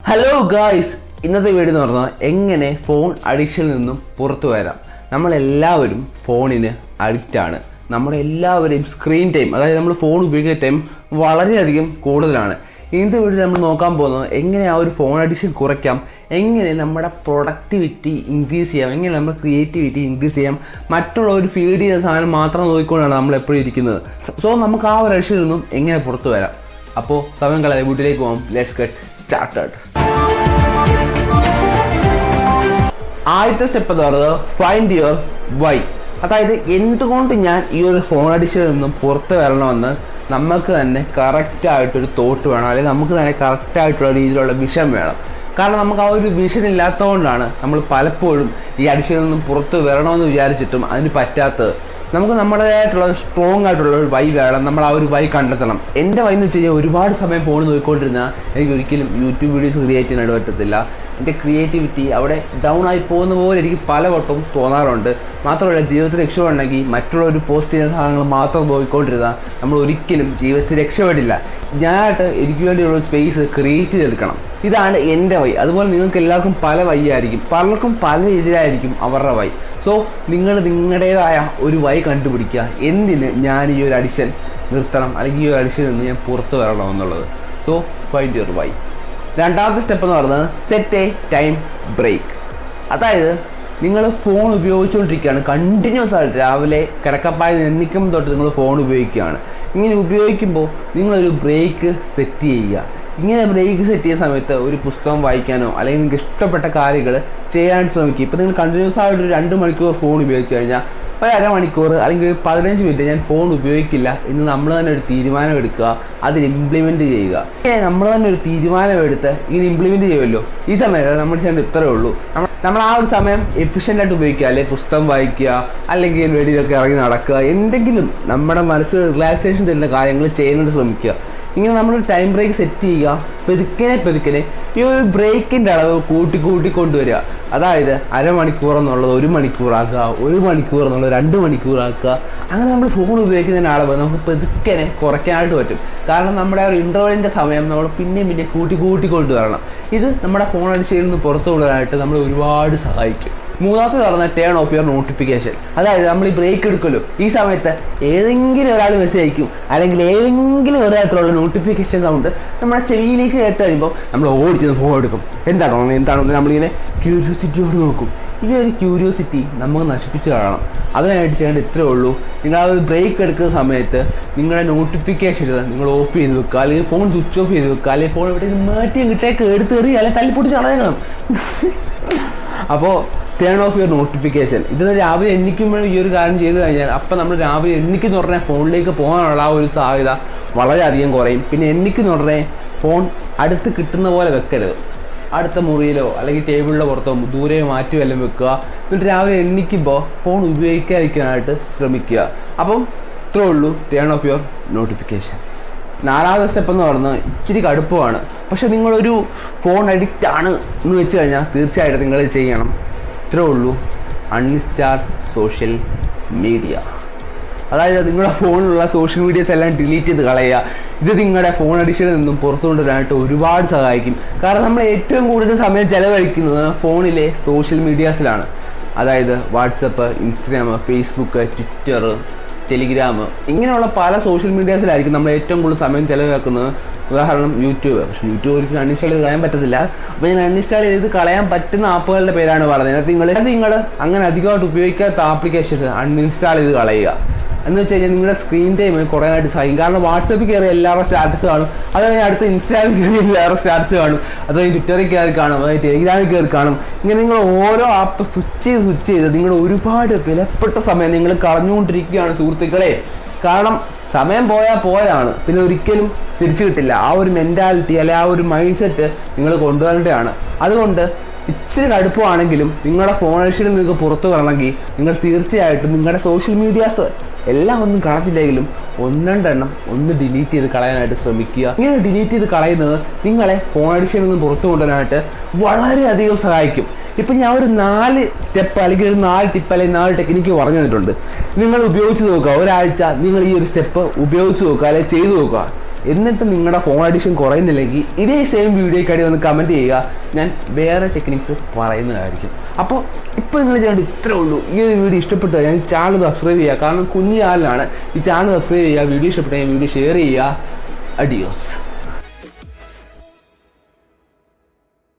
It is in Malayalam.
ഹലോ ഗായ്സ്, ഇന്നത്തെ വീഡിയോ എന്ന് പറഞ്ഞാൽ എങ്ങനെ ഫോൺ അഡിക്ഷനിൽ നിന്നും പുറത്തു വരാം. നമ്മളെല്ലാവരും ഫോണിന് അഡിക്റ്റാണ്. നമ്മുടെ എല്ലാവരെയും സ്ക്രീൻ ടൈം, അതായത് നമ്മൾ ഫോൺ ഉപയോഗിക്കുന്ന ടൈം വളരെയധികം കൂടുതലാണ്. ഇന്നത്തെ വീഡിയോ നമ്മൾ നോക്കാൻ പോകുന്നത് എങ്ങനെ ആ ഒരു ഫോൺ അഡിക്ഷൻ കുറയ്ക്കാം, എങ്ങനെ നമ്മുടെ പ്രൊഡക്ടിവിറ്റി ഇൻക്രീസ് ചെയ്യാം, എങ്ങനെ നമ്മുടെ ക്രിയേറ്റിവിറ്റി ഇൻക്രീസ് ചെയ്യാം. മറ്റുള്ളവർ ഫീഡ് ചെയ്യുന്ന സാധനം മാത്രം നോക്കിക്കൊണ്ടാണ് നമ്മൾ എപ്പോഴും ഇരിക്കുന്നത്. സോ നമുക്ക് ആ ഒരു അഡിക്ഷനിൽ നിന്നും എങ്ങനെ പുറത്തു വരാം. അപ്പോൾ സമയം കളയാതെ വീട്ടിലേക്ക് പോകാം. Let's get started. ആദ്യത്തെ സ്റ്റെപ്പ് എന്ന് പറയുന്നത് ഫൈൻഡ് യുവർ വൈ. അതായത് എന്തുകൊണ്ട് ഞാൻ ഈ ഒരു ഫോൺ അഡിക്ഷനിൽ നിന്നും പുറത്ത് വരണമെന്ന് നമുക്ക് തന്നെ കറക്റ്റായിട്ടൊരു തോട്ട് വേണം, അല്ലെങ്കിൽ നമുക്ക് തന്നെ കറക്റ്റായിട്ടുള്ള രീതിയിലുള്ള വിഷൻ വേണം. കാരണം നമുക്ക് ആ ഒരു വിഷൻ ഇല്ലാത്തതുകൊണ്ടാണ് നമ്മൾ പലപ്പോഴും ഈ അഡിക്ഷനിൽ നിന്നും പുറത്ത് വരണമെന്ന് വിചാരിച്ചിട്ടും അതിന് പറ്റാത്തത്. നമുക്ക് നമ്മുടേതായിട്ടുള്ള സ്ട്രോങ് ആയിട്ടുള്ള ഒരു വൈ വേണം. നമ്മൾ ആ ഒരു വൈ കണ്ടെത്തണം. എൻ്റെ വൈ എന്ന് വെച്ച് കഴിഞ്ഞാൽ ഒരുപാട് സമയം ഫോൺ നോക്കിക്കൊണ്ടിരുന്നാൽ എനിക്ക് ഒരിക്കലും യൂട്യൂബ് വീഡിയോസ് ക്രിയേറ്റ് ചെയ്യാനായിട്ട് പറ്റത്തില്ല. എൻ്റെ ക്രിയേറ്റിവിറ്റി അവിടെ ഡൗൺ ആയി പോകുന്ന പോലെ എനിക്ക് പലവട്ടം തോന്നാറുണ്ട്. മാത്രമല്ല, ജീവിതത്തിൽ രക്ഷപ്പെടണമെങ്കിൽ മറ്റുള്ള ഒരു പോസ്റ്റ് ചെയ്യുന്ന സാധനങ്ങൾ മാത്രം നോക്കിക്കൊണ്ടിരുന്നാൽ നമ്മൾ ഒരിക്കലും ജീവിതത്തിൽ രക്ഷപ്പെടില്ല. ഞാനായിട്ട് എനിക്ക് വേണ്ടിയുള്ള സ്പേസ് ക്രിയേറ്റ് ചെയ്തെടുക്കണം. ഇതാണ് എൻ്റെ വൈ. അതുപോലെ നിങ്ങൾക്ക് എല്ലാവർക്കും പല വൈ ആയിരിക്കും, പലർക്കും പല രീതിയിലായിരിക്കും അവരുടെ വൈ. സോ നിങ്ങൾ നിങ്ങളുടേതായ ഒരു വൈ കണ്ടുപിടിക്കുക. എന്തിന് ഞാൻ ഈ ഒരു അഡിക്ഷൻ നിർത്തണം, അല്ലെങ്കിൽ ഈ ഒരു അഡിക്ഷനിൽ നിന്ന് ഞാൻ പുറത്ത് വരണം എന്നുള്ളത്. So find your why. രണ്ടാമത്തെ സ്റ്റെപ്പ് എന്ന് പറയുന്നത് സെറ്റ് എ ടൈം ബ്രേക്ക്. അതായത് നിങ്ങൾ ഫോൺ ഉപയോഗിച്ചുകൊണ്ടിരിക്കുകയാണ് കണ്ടിന്യൂസ് ആയിട്ട്, രാവിലെ കിടക്കപ്പായ എണ്ണിക്കുമ്പോൾ തൊട്ട് നിങ്ങൾ ഫോൺ ഉപയോഗിക്കുകയാണ്. ഇങ്ങനെ ഉപയോഗിക്കുമ്പോൾ നിങ്ങളൊരു ബ്രേക്ക് സെറ്റ് ചെയ്യുക. ഇങ്ങനെ ബ്രേക്ക് സെറ്റ് ചെയ്യുന്ന സമയത്ത് ഒരു പുസ്തകം വായിക്കാനോ അല്ലെങ്കിൽ നിങ്ങൾക്ക് ഇഷ്ടപ്പെട്ട കാര്യങ്ങൾ ചെയ്യാൻ ശ്രമിക്കുക. ഇപ്പോൾ നിങ്ങൾ കണ്ടിന്യൂസ് ആയിട്ട് ഒരു 2 മണിക്കൂർ ഫോൺ ഉപയോഗിച്ച് കഴിഞ്ഞാൽ ഒരു അരമണിക്കൂർ അല്ലെങ്കിൽ 15 മിനിറ്റ് ഞാൻ ഫോൺ ഉപയോഗിക്കില്ല എന്ന് നമ്മൾ തന്നെ ഒരു തീരുമാനം എടുക്കുക, അതിൽ ഇംപ്ലിമെൻറ്റ് ചെയ്യുക. നമ്മൾ തന്നെ ഒരു തീരുമാനമെടുത്ത് ഇങ്ങനെ ഇംപ്ലിമെൻറ്റ് ചെയ്യുമല്ലോ. ഈ സമയത്ത് നമ്മൾ ചെയ്യേണ്ടത് ഇത്രയേ ഉള്ളൂ. നമ്മൾ ആ ഒരു സമയം എഫിഷ്യൻ്റായിട്ട് ഉപയോഗിക്കുക. അല്ലെങ്കിൽ പുസ്തകം വായിക്കുക, അല്ലെങ്കിൽ വെളിയിലൊക്കെ ഇറങ്ങി നടക്കുക, എന്തെങ്കിലും നമ്മുടെ മനസ്സിൽ റിലാക്സേഷൻ തരുന്ന കാര്യങ്ങൾ ചെയ്യാനായിട്ട് ശ്രമിക്കുക. ഇങ്ങനെ നമ്മൾ ടൈം ബ്രേക്ക് സെറ്റ് ചെയ്യുക. പെതുക്കനെ ഈ ഒരു ബ്രേക്കിൻ്റെ അളവ് കൂട്ടി കൊണ്ടുവരിക. അതായത് അരമണിക്കൂർ എന്നുള്ളത് 1 മണിക്കൂറാക്കുക, 1 മണിക്കൂർ എന്നുള്ളത് 2 മണിക്കൂറാക്കുക. അങ്ങനെ നമ്മൾ ഫോൺ ഉപയോഗിക്കുന്നതിൻ്റെ അളവ് നമുക്ക് പെതുക്കനെ കുറയ്ക്കാനായിട്ട് പറ്റും. കാരണം നമ്മുടെ ഒരു ഇൻ്റർവെല്ലിൻ്റെ സമയം നമ്മൾ പിന്നെ കൂട്ടി കൊണ്ടുവരണം. ഇത് നമ്മുടെ ഫോൺ അഡിക്ഷനിൽ നിന്ന് പുറത്തു കൊണ്ടുവരാനായിട്ട് നമ്മളെ ഒരുപാട് സഹായിക്കും. മൂന്നാമത്തെ പറഞ്ഞാൽ ടേൺ ഓഫ് യുവർ നോട്ടിഫിക്കേഷൻ. അതായത് നമ്മൾ ഈ ബ്രേക്ക് എടുക്കുമല്ലോ, ഈ സമയത്ത് ഏതെങ്കിലും ഒരാൾ മെസ്സേജ് അയക്കും, അല്ലെങ്കിൽ ഏതെങ്കിലും ഒരാൾക്കുള്ള നോട്ടിഫിക്കേഷൻ സൗണ്ട് നമ്മുടെ ചെവിയിലേക്ക് കേട്ട് കഴിയുമ്പോൾ നമ്മൾ ഓടിച്ച് ഫോൺ എടുക്കും. എന്താണോ നമ്മളിങ്ങനെ ക്യൂരിയോസിറ്റിയോട് നോക്കും. ഈ ഒരു ക്യൂരിയോസിറ്റി നമുക്ക് നശിപ്പിച്ച് കളയണം. അതിനായിട്ട് ചെയ്യേണ്ടത് ഇത്രയേ ഉള്ളൂ. നിങ്ങൾ ആ ഒരു ബ്രേക്ക് എടുക്കുന്ന സമയത്ത് നിങ്ങളുടെ നോട്ടിഫിക്കേഷൻ നിങ്ങൾ ഓഫ് ചെയ്ത് വെക്കുക, അല്ലെങ്കിൽ ഫോൺ സ്വിച്ച് ഓഫ് ചെയ്ത് വെക്കുക, അല്ലെങ്കിൽ ഫോൺ എവിടെയെങ്കിലും മാറ്റി കിട്ടേക്ക് എടുത്തെറിയുക, അല്ലെങ്കിൽ തല്ലിപ്പൊടിച്ച് കളയണം. അപ്പോൾ ടേൺ ഓഫ് യുവർ നോട്ടിഫിക്കേഷൻ. ഇത് രാവിലെ എണ്ണിക്കുമ്പോഴും ഈ ഒരു കാര്യം ചെയ്ത് കഴിഞ്ഞാൽ അപ്പം നമ്മൾ രാവിലെ എണ്ണിക്കെന്ന് പറഞ്ഞാൽ ഫോണിലേക്ക് പോകാനുള്ള ആ ഒരു സാധ്യത വളരെയധികം കുറയും. പിന്നെ എണ്ണിക്കെന്ന് പറഞ്ഞാൽ ഫോൺ അടുത്ത് കിട്ടുന്ന പോലെ വെക്കരുത്. അടുത്ത മുറിയിലോ അല്ലെങ്കിൽ ടേബിളിലോ പുറത്തോ ദൂരെ മാറ്റി വല്ലതും വെക്കുക. എന്നിട്ട് രാവിലെ എണ്ണിക്കുമ്പോൾ ഫോൺ ഉപയോഗിക്കാതിരിക്കാനായിട്ട് ശ്രമിക്കുക. അപ്പം ഇത്രേ ഉള്ളൂ ടേൺ ഓഫ് യുവർ നോട്ടിഫിക്കേഷൻ. നാലാമത്തെ സ്റ്റെപ്പ് എന്ന് പറയുന്നത് ഇച്ചിരി കടുപ്പമാണ്. പക്ഷെ നിങ്ങളൊരു ഫോൺ അഡിക്റ്റ് ആണ് എന്ന് വെച്ച് കഴിഞ്ഞാൽ തീർച്ചയായിട്ടും നിങ്ങൾ ചെയ്യണം. ഇത്രേ ഉള്ളൂ, അൺഇൻസ്റ്റാൾ സോഷ്യൽ മീഡിയ. അതായത് നിങ്ങളുടെ ഫോണിലുള്ള സോഷ്യൽ മീഡിയാസ് എല്ലാം ഡിലീറ്റ് ചെയ്ത് കളയുക. ഇത് നിങ്ങളുടെ ഫോൺ അഡിക്ഷനിൽ നിന്നും പുറത്തു കൊണ്ടുവരാനായിട്ട് ഒരുപാട് സഹായിക്കും. കാരണം നമ്മൾ ഏറ്റവും കൂടുതൽ സമയം ചിലവഴിക്കുന്നത് ഫോണിലെ സോഷ്യൽ മീഡിയാസിലാണ്. അതായത് WhatsApp, Instagram, Facebook, Twitter, Telegram, ഇങ്ങനെയുള്ള പല സോഷ്യൽ മീഡിയാസിലായിരിക്കും നമ്മൾ ഏറ്റവും കൂടുതൽ സമയം ചിലവാക്കുന്നത്. ഉദാഹരണം യൂട്യൂബ്. പക്ഷേ യൂട്യൂബ് ഒരിക്കലും അൺഇൻസ്റ്റാൾ ചെയ്ത് കളയാൻ പറ്റത്തില്ല. അപ്പോൾ ഞാൻ അൺഇൻസ്റ്റാൾ ചെയ്ത് കളയാൻ പറ്റുന്ന ആപ്പുകളുടെ പേരാണ് പറഞ്ഞത്. അതിനകത്ത് നിങ്ങൾ അങ്ങനെ അധികമായിട്ട് ഉപയോഗിക്കാത്ത ആപ്ലിക്കേഷൻ അൺഇൻസ്റ്റാൾ ചെയ്ത് കളയുക. എന്ന് വെച്ച് കഴിഞ്ഞാൽ നിങ്ങളുടെ സ്ക്രീൻ ടൈം കുറയാനായിട്ട് സഹായിക്കും. കാരണം വാട്സപ്പിൽ കയറി എല്ലാവരുടെ സ്റ്റാറ്റസ് കാണും, അതായത് അടുത്ത ഇൻസ്റ്റാഗ്രാമിൽ കയറി എല്ലാവരുടെ സ്റ്റാറ്റസ് കാണും, അതായത് ട്വിറ്ററിൽ കയറി കാണും, അതായത് ടെലിഗ്രാമിൽ കയറി കാണും. ഇങ്ങനെ നിങ്ങൾ ഓരോ ആപ്പ് സ്വിച്ച് ചെയ്ത് നിങ്ങൾ ഒരുപാട് വിലപ്പെട്ട സമയം നിങ്ങൾ കളഞ്ഞുകൊണ്ടിരിക്കുകയാണ് സുഹൃത്തുക്കളെ. കാരണം സമയം പോയാണ്, പിന്നെ ഒരിക്കലും തിരിച്ചു കിട്ടില്ല. ആ ഒരു മെൻറ്റാലിറ്റി അല്ലെങ്കിൽ ആ ഒരു മൈൻഡ് സെറ്റ് നിങ്ങൾ കൊണ്ടുവരേണ്ടതാണ്. അതുകൊണ്ട് ഇച്ചിരി കടുപ്പമാണെങ്കിലും നിങ്ങളുടെ ഫോൺ അഡിക്ഷനിൽ നിങ്ങൾക്ക് പുറത്തു വരണമെങ്കിൽ നിങ്ങൾ തീർച്ചയായിട്ടും നിങ്ങളുടെ സോഷ്യൽ മീഡിയാസ് എല്ലാം ഒന്നും കളഞ്ഞില്ലെങ്കിലും 1-2 ഒന്ന് ഡിലീറ്റ് ചെയ്ത് കളയാനായിട്ട് ശ്രമിക്കുക. ഇങ്ങനെ ഡിലീറ്റ് ചെയ്ത് കളയുന്നത് നിങ്ങളെ ഫോൺ അഡിക്ഷനിൽ നിന്ന് പുറത്തു കൊണ്ടുവരാനായിട്ട് വളരെയധികം സഹായിക്കും. ഇപ്പം ഞാൻ ഒരു 4 സ്റ്റെപ്പ് അല്ലെങ്കിൽ ഒരു 4 ടിപ്പ് അല്ലെങ്കിൽ 4 ടെക്നിക്ക് പറഞ്ഞു തന്നിട്ടുണ്ട്. നിങ്ങൾ ഉപയോഗിച്ച് നോക്കുക. ഒരാഴ്ച നിങ്ങൾ ഈ ഒരു സ്റ്റെപ്പ് ഉപയോഗിച്ച് നോക്കുക, അല്ലെങ്കിൽ ചെയ്തു നോക്കുക. എന്നിട്ട് നിങ്ങളുടെ ഫോൺ അഡിക്ഷൻ കുറയുന്നില്ലെങ്കിൽ ഇതേ സെയിം വീഡിയോയ്ക്കായി ഒന്ന് കമൻറ്റ് ചെയ്യുക, ഞാൻ വേറെ ടെക്നിക്സ് പറയുന്നതായിരിക്കും. അപ്പോൾ ഇപ്പോൾ നിങ്ങൾ ചെയ്യേണ്ടത് ഇത്രേ ഉള്ളൂ. ഈ ഒരു വീഡിയോ ഇഷ്ടപ്പെട്ടു ഞാൻ ഈ ചാനൽ സബ്സ്ക്രൈബ് ചെയ്യുക, കാരണം കുഞ്ഞു ചാനലാണ്. ഈ ചാനൽ സബ്സ്ക്രൈബ് ചെയ്യുക, വീഡിയോ ഇഷ്ടപ്പെട്ടു വീഡിയോ ഷെയർ ചെയ്യുക. അഡിയോസ്.